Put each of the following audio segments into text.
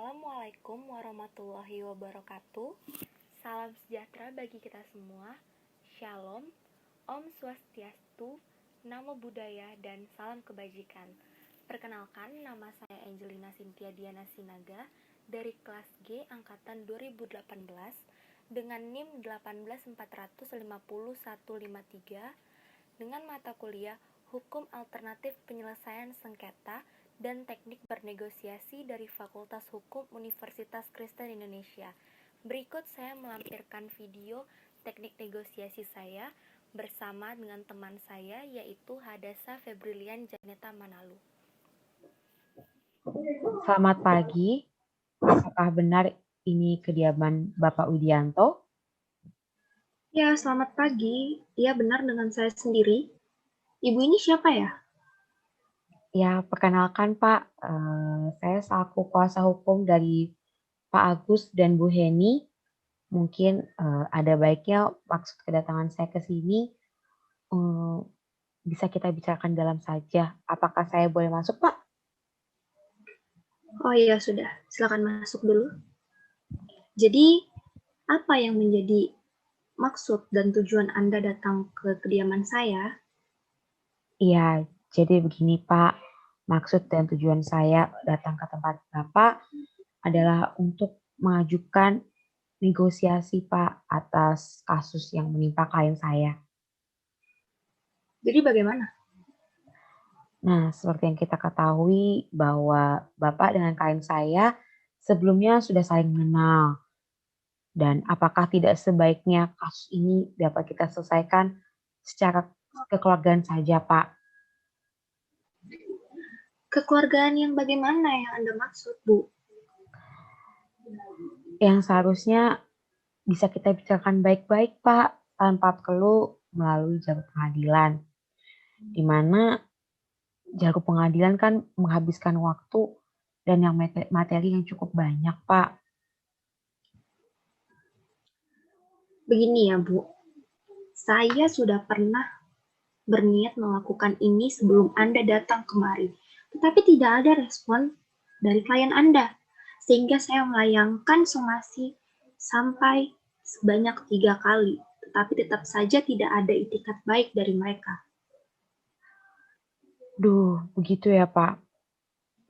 Assalamualaikum warahmatullahi wabarakatuh. Salam sejahtera bagi kita semua. Shalom, Om Swastiastu, Namo Buddhaya, dan salam kebajikan. Perkenalkan, nama saya Angelina Cynthia Diana Sinaga dari kelas G angkatan 2018 dengan NIM 184501153 dengan mata kuliah Hukum Alternatif Penyelesaian Sengketa dan Teknik Bernegosiasi dari Fakultas Hukum Universitas Kristen Indonesia. Berikut saya melampirkan video teknik negosiasi saya bersama dengan teman saya yaitu Hadasa Febrilian Janeta Manalu. Selamat pagi. Apakah benar ini kediaman Bapak Widianto? Ya, selamat pagi. Iya, benar dengan saya sendiri. Ibu ini siapa ya? Ya, perkenalkan Pak, saya selaku kuasa hukum dari Pak Agus dan Bu Heni. Mungkin ada baiknya maksud kedatangan saya ke sini bisa kita bicarakan dalam saja. Apakah saya boleh masuk, Pak? Oh iya, sudah. Silakan masuk dulu. Jadi, apa yang menjadi maksud dan tujuan Anda datang ke kediaman saya? Iya, jadi begini Pak, maksud dan tujuan saya datang ke tempat Bapak adalah untuk mengajukan negosiasi Pak atas kasus yang menimpa klien saya. Jadi bagaimana? Nah, seperti yang kita ketahui bahwa Bapak dengan klien saya sebelumnya sudah saling mengenal. Dan apakah tidak sebaiknya kasus ini dapat kita selesaikan secara kekeluargaan saja Pak? Kekeluargaan yang bagaimana yang Anda maksud, Bu? Yang seharusnya bisa kita bicarakan baik-baik Pak, tanpa perlu melalui jalur pengadilan. Di mana jalur pengadilan kan menghabiskan waktu dan yang materi yang cukup banyak Pak. Begini ya, Bu. Saya sudah pernah berniat melakukan ini sebelum Anda datang kemari. Tetapi tidak ada respon dari klien Anda. Sehingga saya melayangkan somasi sampai sebanyak 3 kali. Tetapi tetap saja tidak ada itikat baik dari mereka. Duh, begitu ya Pak.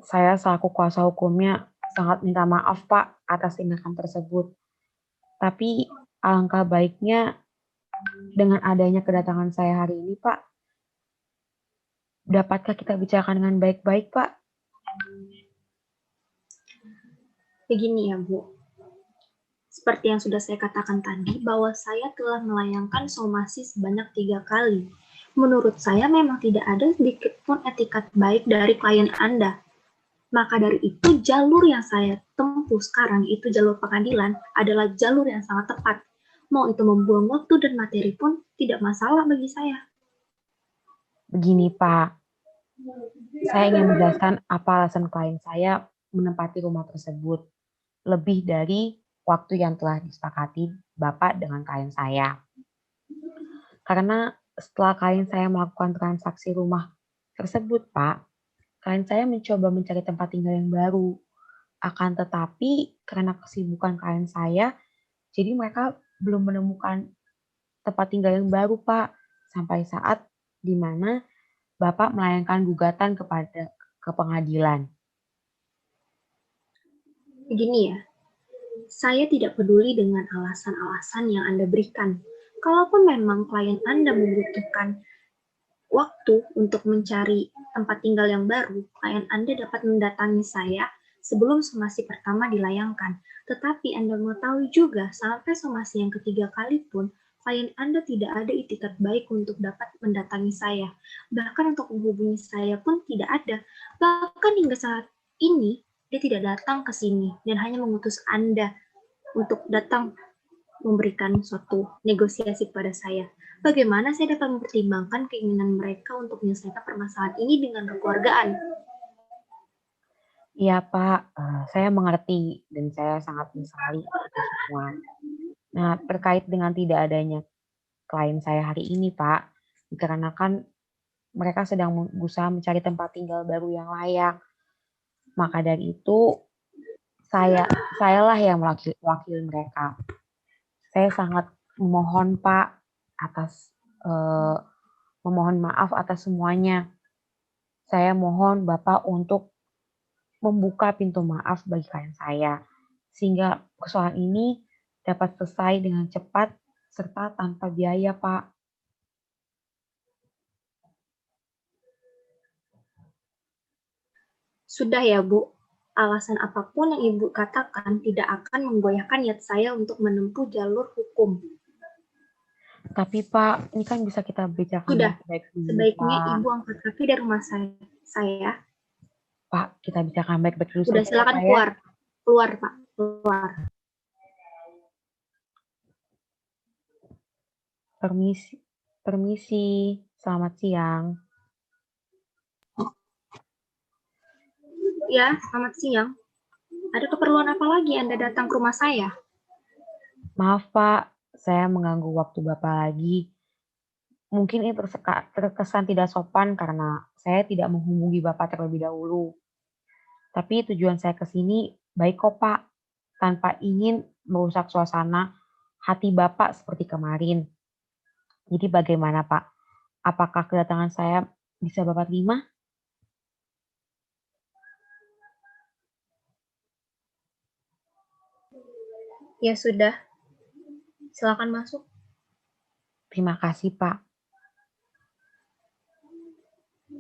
Saya selaku kuasa hukumnya sangat minta maaf Pak atas tindakan tersebut. Tapi alangkah baiknya dengan adanya kedatangan saya hari ini Pak, dapatkah kita bicarakan dengan baik-baik Pak? Begini ya Bu, seperti yang sudah saya katakan tadi, bahwa saya telah melayangkan somasi sebanyak 3 kali. Menurut saya memang tidak ada sedikit pun etikat baik dari klien Anda. Maka dari itu, jalur yang saya tempuh sekarang, itu jalur pengadilan, adalah jalur yang sangat tepat. Mau itu membuang waktu dan materi pun tidak masalah bagi saya. Begini Pak, saya ingin menjelaskan apa alasan klien saya menempati rumah tersebut. Lebih dari waktu yang telah disepakati Bapak dengan klien saya. Karena setelah klien saya melakukan transaksi rumah tersebut, Pak, klien saya mencoba mencari tempat tinggal yang baru. Akan tetapi, karena kesibukan klien saya, jadi mereka belum menemukan tempat tinggal yang baru, Pak. Sampai saat di mana Bapak melayangkan gugatan ke pengadilan. Begini ya, saya tidak peduli dengan alasan-alasan yang Anda berikan. Kalaupun memang klien Anda membutuhkan waktu untuk mencari tempat tinggal yang baru, klien Anda dapat mendatangi saya sebelum somasi pertama dilayangkan. Tetapi Anda mengetahui juga, sampai somasi yang ketiga kali pun, klien Anda tidak ada itikat baik untuk dapat mendatangi saya. Bahkan untuk menghubungi saya pun tidak ada. Bahkan hingga saat ini, dia tidak datang ke sini dan hanya mengutus Anda untuk datang memberikan suatu negosiasi kepada saya. Bagaimana saya dapat mempertimbangkan keinginan mereka untuk menyelesaikan permasalahan ini dengan kekeluargaan? Iya Pak, saya mengerti dan saya sangat menyesali itu semua. Nah, terkait dengan tidak adanya klien saya hari ini Pak, dikarenakan mereka sedang berusaha mencari tempat tinggal baru yang layak. Maka dari itu, Sayalah yang wakil mereka. Saya sangat memohon Pak atas memohon maaf atas semuanya. Saya mohon Bapak untuk membuka pintu maaf bagi klien saya, sehingga persoalan ini dapat selesai dengan cepat serta tanpa biaya, Pak. Sudah ya, Bu. Alasan apapun yang Ibu katakan tidak akan menggoyahkan niat saya untuk menempuh jalur hukum. Tapi Pak, ini kan bisa kita bicarakan Sudah, baik-baik dulu, sebaiknya Pak. Ibu angkat kaki dari rumah saya. Pak, kita bicarakan baik-baik dulu Sudah, saja ya, silakan Pak ya. keluar. Keluar, Pak. Keluar. Permisi, selamat siang. Ya, selamat siang. Ada keperluan apa lagi Anda datang ke rumah saya? Maaf Pak, saya mengganggu waktu Bapak lagi. Mungkin ini terkesan tidak sopan karena saya tidak menghubungi Bapak terlebih dahulu. Tapi tujuan saya ke sini baik kok Pak, tanpa ingin merusak suasana hati Bapak seperti kemarin. Jadi bagaimana Pak? Apakah kedatangan saya bisa Bapak terima? Ya sudah, silakan masuk. Terima kasih Pak.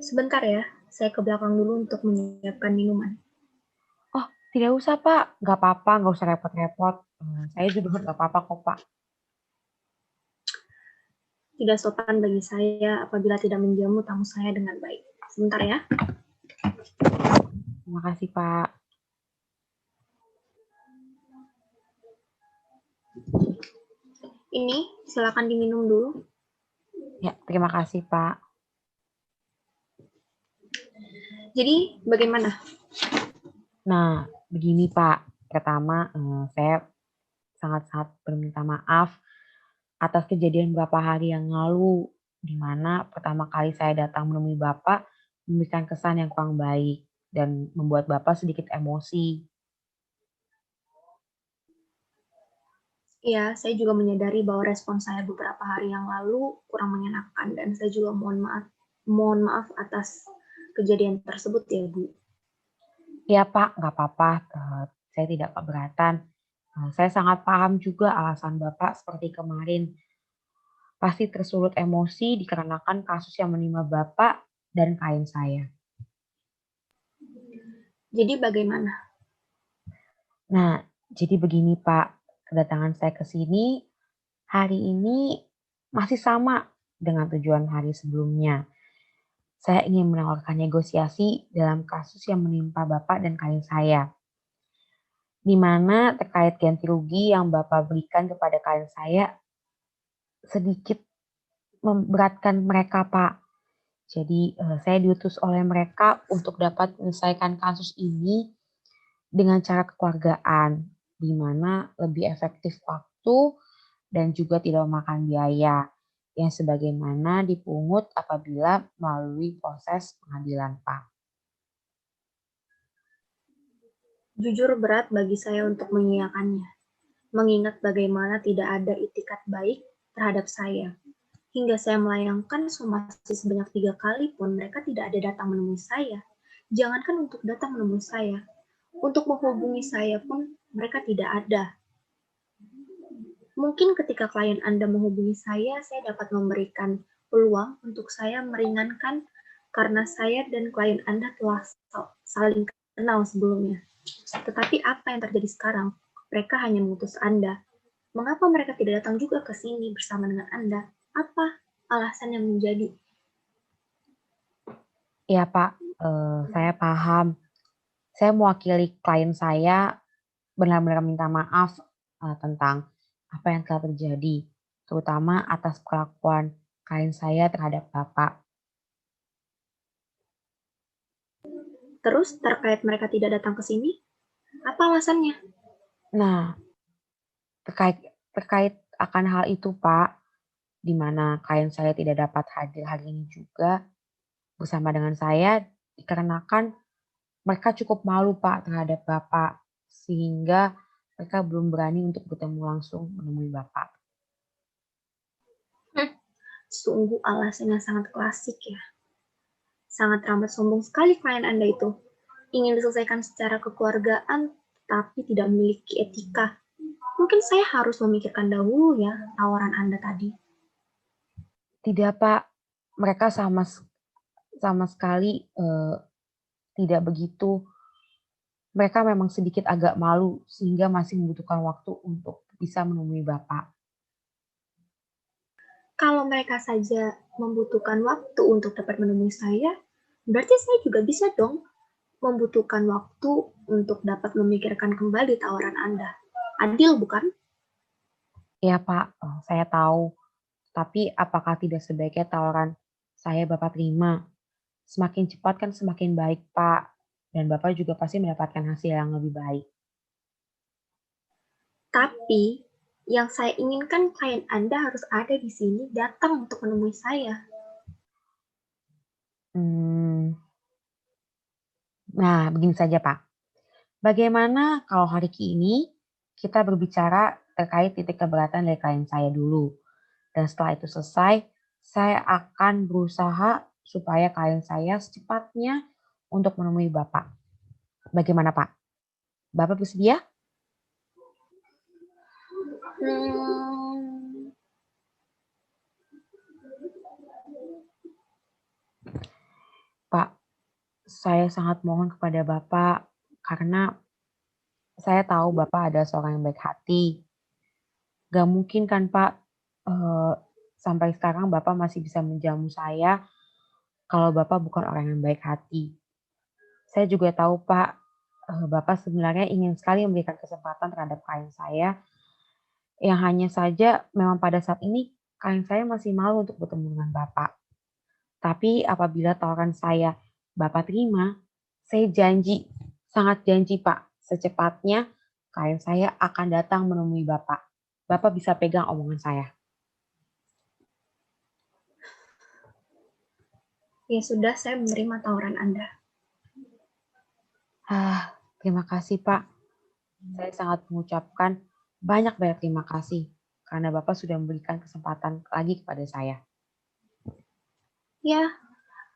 Sebentar ya, saya ke belakang dulu untuk menyiapkan minuman. Oh, tidak usah Pak, nggak apa-apa, nggak usah repot-repot. Saya juga nggak apa-apa kok Pak. Tidak sopan bagi saya apabila tidak menjamu tamu saya dengan baik. Sebentar ya. Terima kasih Pak. Ini silakan diminum dulu. Ya, terima kasih Pak. Jadi bagaimana? Nah, begini Pak. Pertama, saya sangat-sangat berminta maaf atas kejadian beberapa hari yang lalu, di mana pertama kali saya datang menemui Bapak memberikan kesan yang kurang baik dan membuat Bapak sedikit emosi. Ya, saya juga menyadari bahwa respon saya beberapa hari yang lalu kurang mengenakan dan saya juga mohon maaf atas kejadian tersebut ya, Bu. Ya Pak, nggak apa-apa, saya tidak keberatan. Saya sangat paham juga alasan Bapak seperti kemarin. Pasti tersulut emosi dikarenakan kasus yang menimpa Bapak dan klien saya. Jadi bagaimana? Nah, jadi begini Pak, kedatangan saya ke sini hari ini masih sama dengan tujuan hari sebelumnya. Saya ingin menawarkan negosiasi dalam kasus yang menimpa Bapak dan klien saya, di mana terkait ganti rugi yang Bapak berikan kepada klien saya sedikit memberatkan mereka, Pak. Jadi saya diutus oleh mereka untuk dapat menyelesaikan kasus ini dengan cara kekeluargaan, di mana lebih efektif waktu dan juga tidak memakan biaya yang sebagaimana dipungut apabila melalui proses pengadilan, Pak. Jujur berat bagi saya untuk mengiyakannya, mengingat bagaimana tidak ada itikat baik terhadap saya. Hingga saya melayangkan somasi sebanyak 3 kali pun mereka tidak ada datang menemui saya. Jangankan untuk datang menemui saya, untuk menghubungi saya pun mereka tidak ada. Mungkin ketika klien Anda menghubungi saya dapat memberikan peluang untuk saya meringankan karena saya dan klien Anda telah saling kenal sebelumnya. Tetapi apa yang terjadi sekarang? Mereka hanya mengutus Anda. Mengapa mereka tidak datang juga ke sini bersama dengan Anda? Apa alasan yang menjadi? Ya Pak, saya paham. Saya mewakili klien saya benar-benar minta maaf tentang apa yang telah terjadi, terutama atas perlakuan klien saya terhadap Bapak. Terus terkait mereka tidak datang ke sini, apa alasannya? Nah, terkait akan hal itu Pak, di mana klien saya tidak dapat hadir hari ini juga bersama dengan saya dikarenakan mereka cukup malu Pak terhadap Bapak. sehingga mereka belum berani untuk bertemu langsung menemui Bapak. Sungguh alasan yang sangat klasik ya. Sangat teramat sombong sekali klien Anda itu. Ingin diselesaikan secara kekeluargaan, tapi tidak memiliki etika. Mungkin saya harus memikirkan dahulu ya tawaran Anda tadi. Tidak, Pak. Mereka sama sekali tidak begitu. Mereka memang sedikit agak malu sehingga masih membutuhkan waktu untuk bisa menemui Bapak. Kalau mereka saja membutuhkan waktu untuk dapat menemui saya, berarti saya juga bisa dong membutuhkan waktu untuk dapat memikirkan kembali tawaran Anda. Adil, bukan? Ya, Pak, saya tahu. Tapi apakah tidak sebaiknya tawaran saya Bapak terima? Semakin cepat kan semakin baik, Pak. Dan Bapak juga pasti mendapatkan hasil yang lebih baik. Tapi, yang saya inginkan klien Anda harus ada di sini datang untuk menemui saya. Nah, begini saja, Pak. Bagaimana kalau hari ini kita berbicara terkait titik keberatan dari klien saya dulu. Dan setelah itu selesai, saya akan berusaha supaya klien saya secepatnya untuk menemui Bapak. Bagaimana, Pak? Bapak bersedia? Pak, saya sangat mohon kepada Bapak karena saya tahu Bapak adalah seorang yang baik hati. Gak mungkin kan, Pak, sampai sekarang Bapak masih bisa menjamu saya kalau Bapak bukan orang yang baik hati. Saya juga tahu, Pak, Bapak sebenarnya ingin sekali memberikan kesempatan terhadap klien saya, yang hanya saja memang pada saat ini klien saya masih malu untuk bertemu dengan Bapak. Tapi apabila tawaran saya Bapak terima, saya janji, sangat janji Pak, secepatnya klien saya akan datang menemui Bapak. Bapak bisa pegang omongan saya. Ya sudah, saya menerima tawaran Anda. Terima kasih Pak. Saya sangat mengucapkan banyak terima kasih karena Bapak sudah memberikan kesempatan lagi kepada saya. Ya,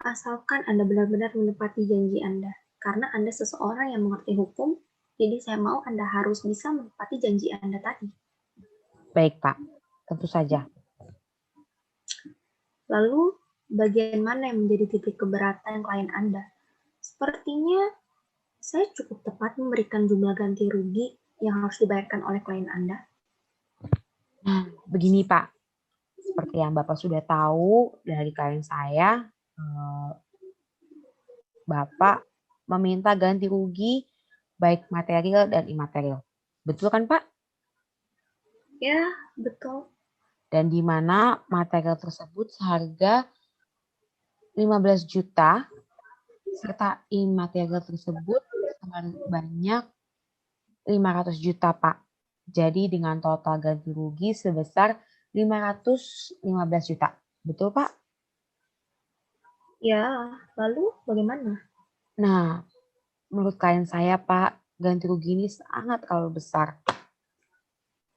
asalkan Anda benar-benar menepati janji Anda. Karena Anda seseorang yang mengerti hukum, jadi saya mau Anda harus bisa menepati janji Anda tadi. Baik Pak, tentu saja. Lalu, bagian mana yang menjadi titik keberatan klien Anda? Sepertinya saya cukup tepat memberikan jumlah ganti rugi yang harus dibayarkan oleh klien Anda. Begini Pak, seperti yang Bapak sudah tahu dari klien saya, Bapak meminta ganti rugi baik material dan imaterial. Betul kan Pak? Ya, betul. Dan di mana material tersebut seharga 15 juta serta imaterial tersebut sebanyak 500 juta Pak. Jadi dengan total ganti rugi sebesar 515 juta. Betul Pak? Ya, lalu bagaimana? Nah, menurut klien saya Pak, ganti rugi ini sangat terlalu besar.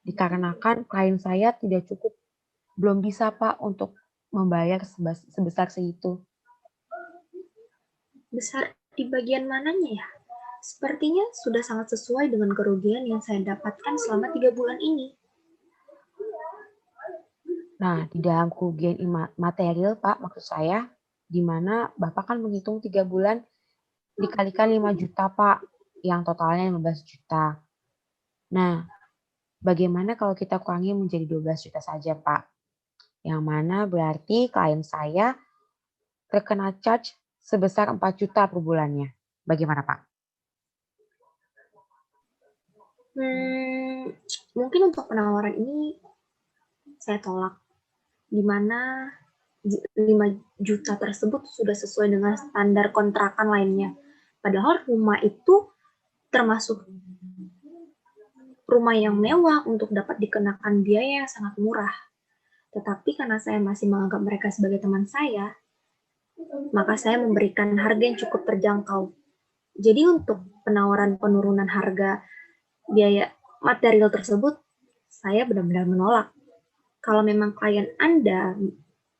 Dikarenakan klien saya tidak cukup, belum bisa Pak untuk membayar sebesar segitu. Besar di bagian mananya ya? Sepertinya sudah sangat sesuai dengan kerugian yang saya dapatkan selama 3 bulan ini. Nah, di dalam kerugian material, Pak, maksud saya, di mana Bapak kan menghitung 3 bulan dikalikan 5 juta, Pak, yang totalnya 15 juta. Nah, bagaimana kalau kita kurangi menjadi 12 juta saja, Pak? Yang mana berarti klien saya terkena charge sebesar 4 juta per bulannya. Bagaimana, Pak? Mungkin untuk penawaran ini saya tolak. Di mana 5 juta tersebut sudah sesuai dengan standar kontrakan lainnya. Padahal rumah itu termasuk rumah yang mewah untuk dapat dikenakan biaya yang sangat murah. Tetapi karena saya masih menganggap mereka sebagai teman saya, maka saya memberikan harga yang cukup terjangkau. Jadi untuk penawaran penurunan harga biaya material tersebut, saya benar-benar menolak. Kalau memang klien Anda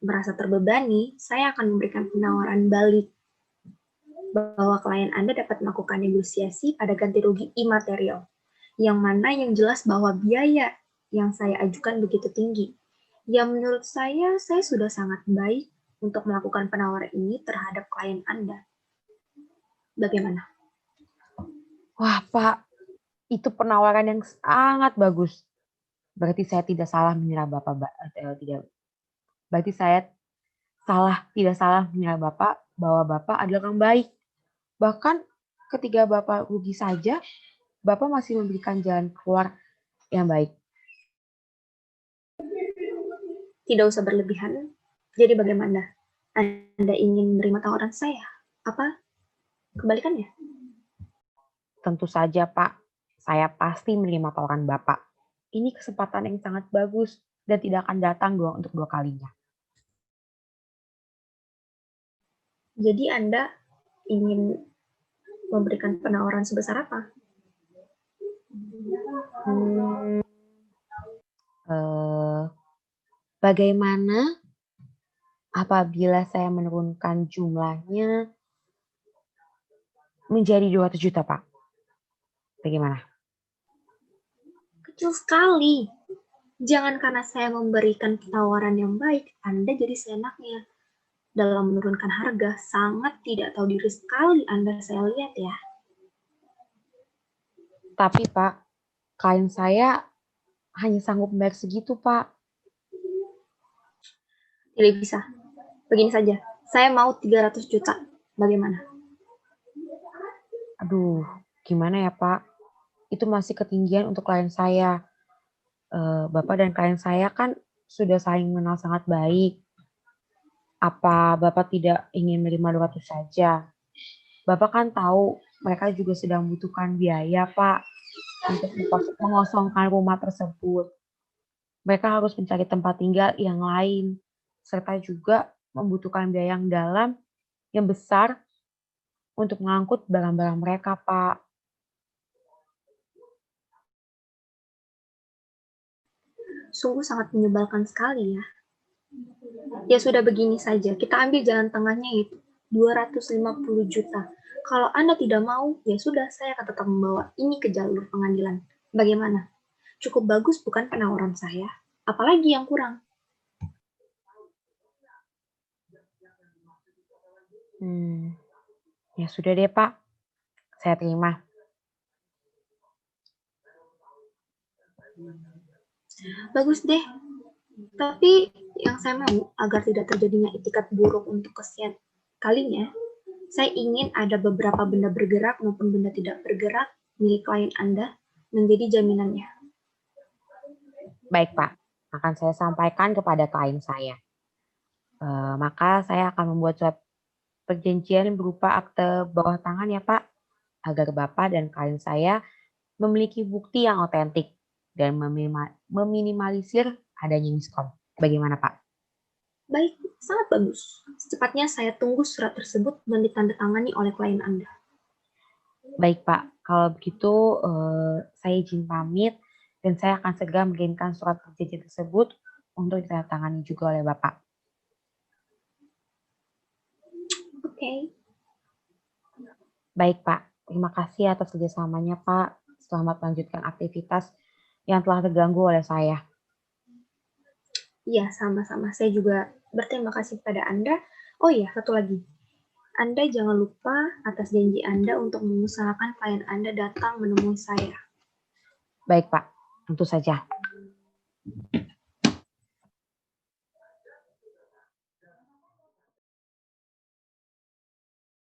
merasa terbebani, saya akan memberikan penawaran balik bahwa klien Anda dapat melakukan negosiasi pada ganti rugi imaterial, yang mana yang jelas bahwa biaya yang saya ajukan begitu tinggi. Yang menurut saya sudah sangat baik untuk melakukan penawaran ini terhadap klien Anda. Bagaimana? Wah, Pak, itu penawaran yang sangat bagus. Berarti saya tidak salah mengira Bapak, berarti saya tidak salah mengira Bapak bahwa Bapak adalah orang baik. Bahkan ketika Bapak rugi saja, Bapak masih memberikan jalan keluar yang baik. Tidak usah berlebihan. Jadi bagaimana? Anda ingin menerima tawaran saya? Apa kebalikannya? Tentu saja, Pak. Saya pasti menerima tawaran Bapak. Ini kesempatan yang sangat bagus dan tidak akan datang untuk dua kalinya. Jadi Anda ingin memberikan penawaran sebesar apa? Bagaimana apabila saya menurunkan jumlahnya menjadi 200 juta, Pak? Bagaimana? Kecil sekali. Jangan karena saya memberikan tawaran yang baik, Anda jadi seenaknya. Dalam menurunkan harga, sangat tidak tahu diri sekali Anda, saya lihat ya. Tapi, Pak, klien saya hanya sanggup membayar segitu, Pak. Tidak bisa. Begini saja, saya mau 300 juta. Bagaimana? Aduh, gimana ya, Pak? Itu masih ketinggian untuk klien saya. Bapak dan klien saya kan sudah saling mengenal sangat baik. Apa Bapak tidak ingin menerima 200 saja? Bapak kan tahu mereka juga sedang membutuhkan biaya, Pak, untuk mengosongkan rumah tersebut. Mereka harus mencari tempat tinggal yang lain, serta juga membutuhkan biaya yang dalam, yang besar untuk mengangkut barang-barang mereka, Pak. Sungguh sangat menyebalkan sekali ya. Ya sudah begini saja, kita ambil jalan tengahnya itu 250 juta. Kalau Anda tidak mau, ya sudah saya akan tetap membawa ini ke jalur pengadilan. Bagaimana? Cukup bagus bukan penawaran saya? Apalagi yang kurang? Ya sudah deh, Pak. Saya terima. Bagus deh. Tapi yang saya mau agar tidak terjadinya itikat buruk untuk kesekian kalinya, saya ingin ada beberapa benda bergerak maupun benda tidak bergerak milik klien Anda menjadi jaminannya. Baik, Pak. Akan saya sampaikan kepada klien saya. Maka saya akan membuat surat perjanjian berupa akte bawah tangan ya, Pak, agar Bapak dan klien saya memiliki bukti yang otentik dan meminimalisir adanya miskom. Bagaimana, Pak? Baik, sangat bagus. Secepatnya saya tunggu surat tersebut dan ditandatangani oleh klien Anda. Baik, Pak. Kalau begitu, saya izin pamit dan saya akan segera mengirimkan surat perjanjian tersebut untuk ditandatangani juga oleh Bapak. Oke. Baik, Pak. Terima kasih atas kerjasamanya, Pak. Selamat melanjutkan aktivitas yang telah terganggu oleh saya. Iya, sama-sama. Saya juga berterima kasih kepada Anda. Oh iya, satu lagi. Anda jangan lupa atas janji Anda untuk mengusahakan klien Anda datang menemui saya. Baik, Pak. Tentu saja.